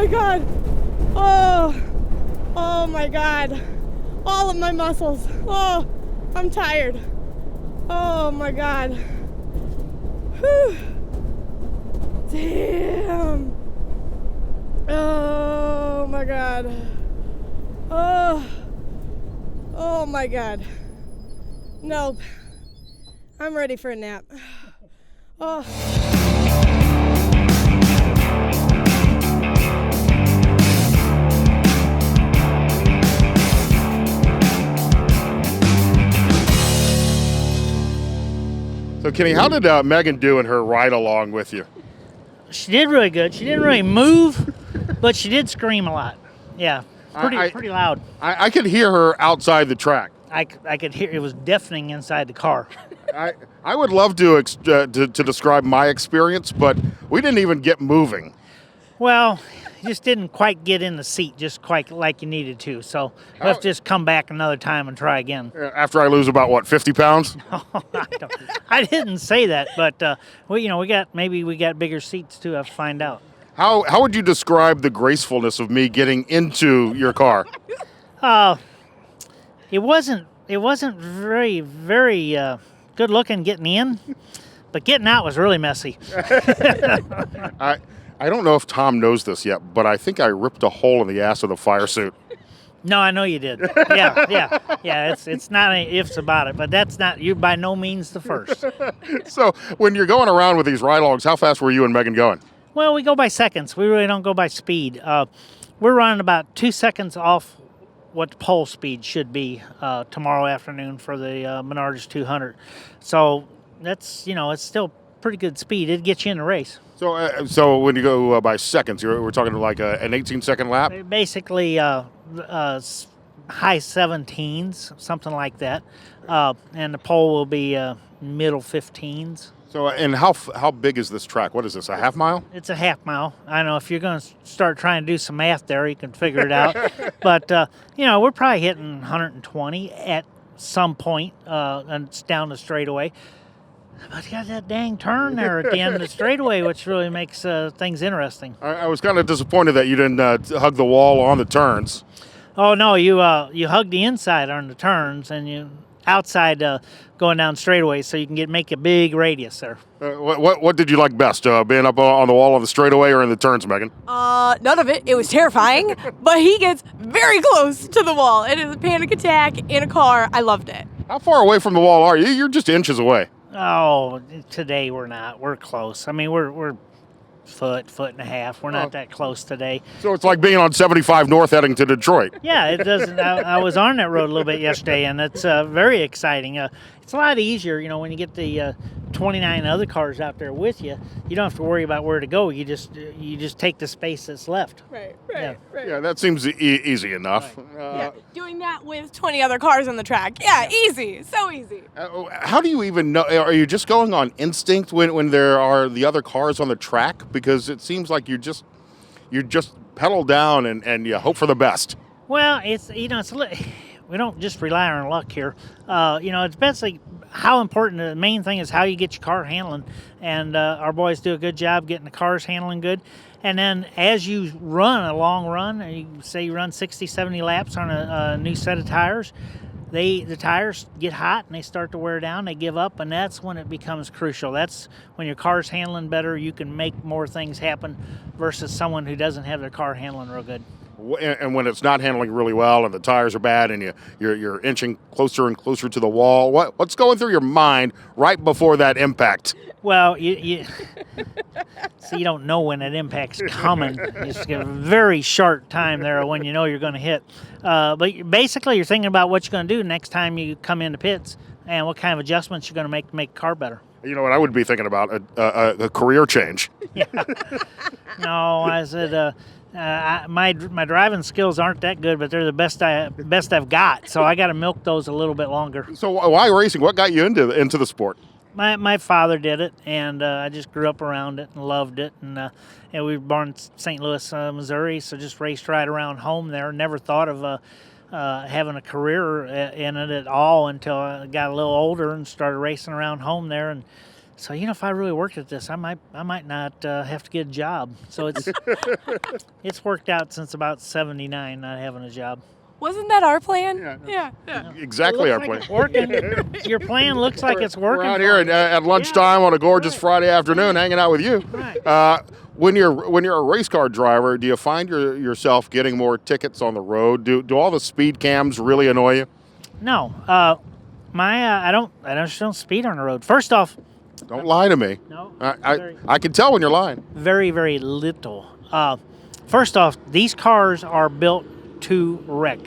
God. Oh my God. All of my muscles. Oh, I'm tired. Oh my God. Whew. Damn. Oh my God. Oh my God. Nope. I'm ready for a nap. Oh. So, Kenny, how did Meaghan do in her ride along with you? She did really good. She didn't really move, but she did scream a lot. Yeah, pretty loud. I could hear her outside the track. I could hear it was deafening inside the car. I would love to describe my experience, but we didn't even get moving. Well, you just didn't quite get in the seat just quite like you needed to. So we'll have to just come back another time and try again. After I lose about, 50 pounds? I didn't say that, but we got bigger seats too. I have to find out. How would you describe the gracefulness of me getting into your car? It wasn't very good looking getting in, but getting out was really messy. I don't know if Tom knows this yet, but I think I ripped a hole in the ass of the fire suit. No, I know you did. Yeah. It's not any ifs about it, but you're by no means the first. So when you're going around with these ride-alongs, how fast were you and Meaghan going? Well, we go by seconds. We really don't go by speed. We're running about 2 seconds off what the pole speed should be tomorrow afternoon for the Menards 200. So that's, it's still pretty good speed. It'd get you in the race. So when you go by seconds, we're talking like an 18-second lap? Basically, high 17s, something like that. And the pole will be middle 15s. So, and how big is this track? What is this, a half mile? It's a half mile. I know if you're going to start trying to do some math there, you can figure it out. But, we're probably hitting 120 at some point, and it's down the straightaway. But you got that dang turn there at the end of the straightaway, which really makes things interesting. I was kind of disappointed that you didn't hug the wall on the turns. Oh, no, you hug the inside on the turns, and you outside going down straightaway, so you can make a big radius there. What did you like best, being up on the wall on the straightaway or in the turns, Meaghan? None of it. It was terrifying, but he gets very close to the wall. It is a panic attack in a car. I loved it. How far away from the wall are you? You're just inches away. Oh, today we're not. We're close. I mean, we're foot and a half. We're not that close today. So it's like being on 75 North heading to Detroit. Yeah, it doesn't. I was on that road a little bit yesterday, and it's very exciting. It's a lot easier, when you get the 29 other cars out there with you. You don't have to worry about where to go. You just take the space that's left. Right. Yeah, that seems easy enough. Right. Doing that with 20 other cars on the track. Yeah, easy. So easy. How do you even know? Are you just going on instinct when there are the other cars on the track? Because it seems like you just pedal down and you hope for the best. Well, we don't just rely on luck here. It's basically how important. The main thing is how you get your car handling, and our boys do a good job getting the cars handling good. And then as you run a long run, you say you run 60, 70 laps on a new set of tires, the tires get hot and they start to wear down, they give up, and that's when it becomes crucial. That's when your car's handling better, you can make more things happen versus someone who doesn't have their car handling real good. And when it's not handling really well and the tires are bad and you're inching closer and closer to the wall, what's going through your mind right before that impact? Well, you don't know when that impact's coming. It's a very short time there when you know you're going to hit. But basically, you're thinking about what you're going to do next time you come into pits and what kind of adjustments you're going to make the car better. You know what I would be thinking about? A career change. Yeah. No, I said my driving skills aren't that good, but they're the best I've got. So I got to milk those a little bit longer. So why racing? What got you into the sport? My father did it, and I just grew up around it and loved it. And we were born in St. Louis, Missouri, so just raced right around home there. Never thought of having a career in it at all until I got a little older and started racing around home there. And So if I really worked at this, I might not have to get a job. So it's worked out since about '79, not having a job. Wasn't that our plan? Yeah. Exactly our It looks plan. like it's working. Your plan looks like it's working. We're out here at lunchtime on a gorgeous Friday afternoon, hanging out with you. Right. When you're a race car driver, do you find yourself getting more tickets on the road? Do all the speed cams really annoy you? No, I don't speed on the road. First off, Don't lie to me. no, I can tell when you're lying. very, very little. First off, these cars are built to wreck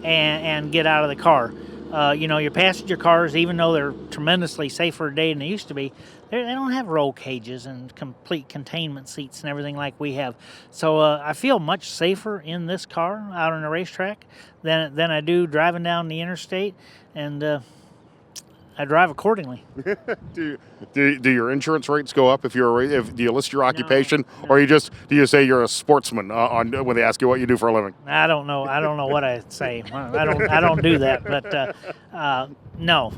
and get out of the car. Your passenger cars, even though they're tremendously safer today than they used to be, they don't have roll cages and complete containment seats and everything like we have. So I feel much safer in this car out on the racetrack than I do driving down the interstate, and I drive accordingly. Do your insurance rates go up if do you list your occupation, or do you say you're a sportsman when they ask you what you do for a living? I don't know what I say. I don't do that. But no,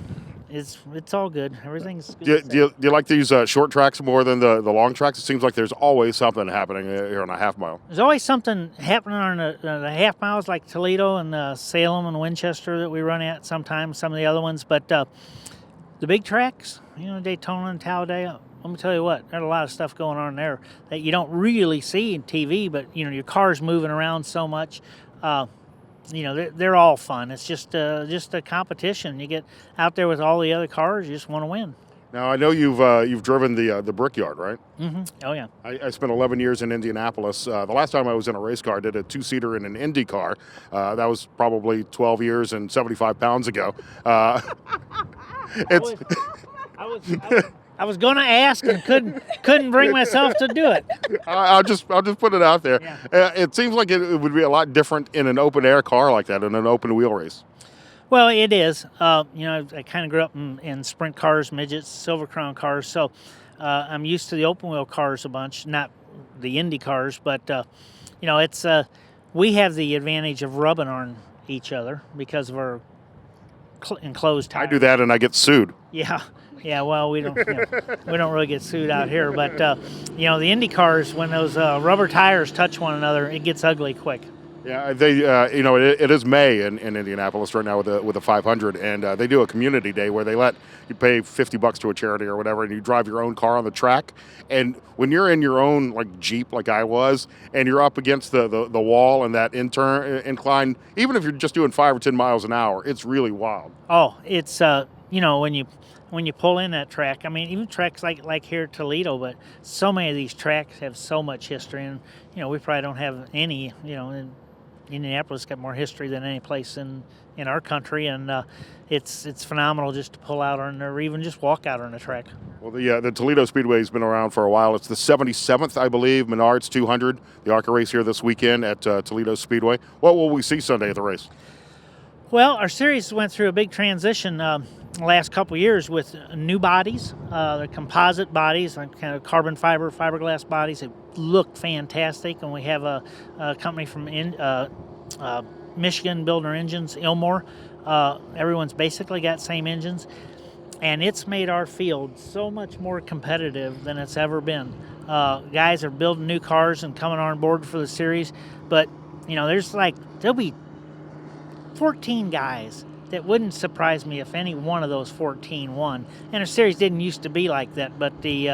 it's all good. Everything's good. Do you like these short tracks more than the long tracks? It seems like there's always something happening here on a half mile. There's always something happening on the half miles, like Toledo and Salem and Winchester that we run at sometimes. Some of the other ones, but the big tracks, Daytona and Talladega. Let me tell you what, there's a lot of stuff going on there that you don't really see in TV, but your car's moving around so much. They're all fun. It's just a competition. You get out there with all the other cars, you just want to win. Now I know you've driven the Brickyard, right? Mm-hmm. Oh yeah. I spent 11 years in Indianapolis. The last time I was in a race car, I did a two-seater in an Indy car. That was probably 12 years and 75 pounds ago. I was going to ask and couldn't bring myself to do it. I'll just put it out there. Yeah. It seems like it would be a lot different in an open air car like that, in an open wheel race. Well, it is. I kind of grew up in sprint cars, midgets, Silver Crown cars, so I'm used to the open wheel cars a bunch, not the Indy cars, but it's we have the advantage of rubbing on each other because of our enclosed tires. I do that and I get sued. Yeah. Yeah, well, we don't really get sued out here, but the Indy cars, when those rubber tires touch one another, it gets ugly quick. Yeah, it is May in Indianapolis right now with the 500, and they do a community day where they let you pay $50 to a charity or whatever, and you drive your own car on the track. And when you're in your own Jeep, like I was, and you're up against the wall and that incline, even if you're just doing 5 or 10 miles an hour, it's really wild. Oh, it's when you pull in that track, I mean, even tracks like here at Toledo, but so many of these tracks have so much history, and we probably don't have any. In Indianapolis got more history than any place in our country, and it's phenomenal just to pull out on there, or even just walk out on the track. Well, the Toledo Speedway has been around for a while. It's the 77th, I believe, Menards 200, the ARCA race here this weekend at Toledo Speedway. What will we see Sunday at the race? Well, our series went through a big transition the last couple of years with new bodies, the composite bodies, like kind of carbon fiberglass bodies. It looked fantastic, and we have a company from Michigan building our engines, Ilmor. Everyone's basically got same engines, and it's made our field so much more competitive than it's ever been. Guys are building new cars and coming on board for the series, but there'll be 14 guys. That wouldn't surprise me if any one of those 14 won. And our series didn't used to be like that, but the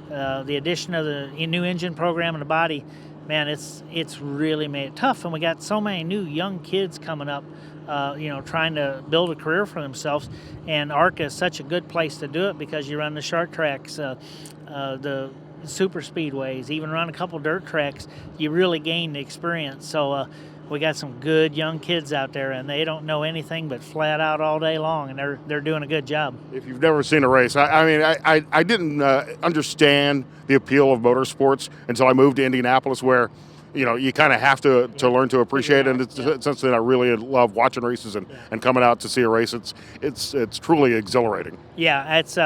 addition of the new engine program and the body, man, it's really made it tough. And we got so many new young kids coming up, trying to build a career for themselves. And ARCA is such a good place to do it because you run the short tracks, the super speedways, even run a couple dirt tracks. You really gain the experience. So we got some good young kids out there, and they don't know anything but flat out all day long, and they're doing a good job. If you've never seen a race, I didn't understand the appeal of motorsports until I moved to Indianapolis, where you kind of have to learn to appreciate it. And since then, I really love watching races and coming out to see a race. It's truly exhilarating. Yeah, it's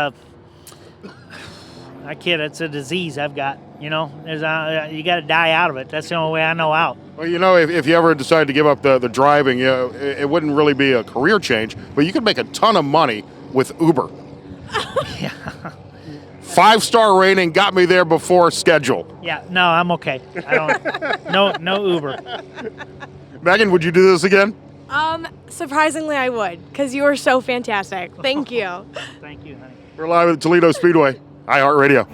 I kid, it's a disease I've got. You got to die out of it. That's the only way I know out. Well, if you ever decide to give up the driving, it wouldn't really be a career change, but you could make a ton of money with Uber. Yeah. 5-star rating got me there before schedule. Yeah, no, I'm okay. I don't. No Uber. Meaghan, would you do this again? Surprisingly, I would, because you were so fantastic. Thank you. Thank you, honey. We're live at Toledo Speedway, iHeartRadio.